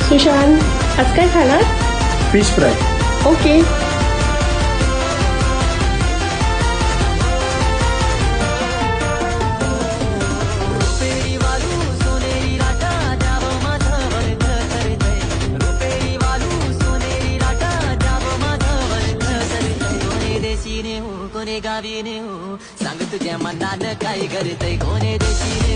सुशांत, आज काय खाणार? Fish fry. ओके. कोणे गावी ने हो सांग तुझ्या मनानं काय करतय कोणे देशी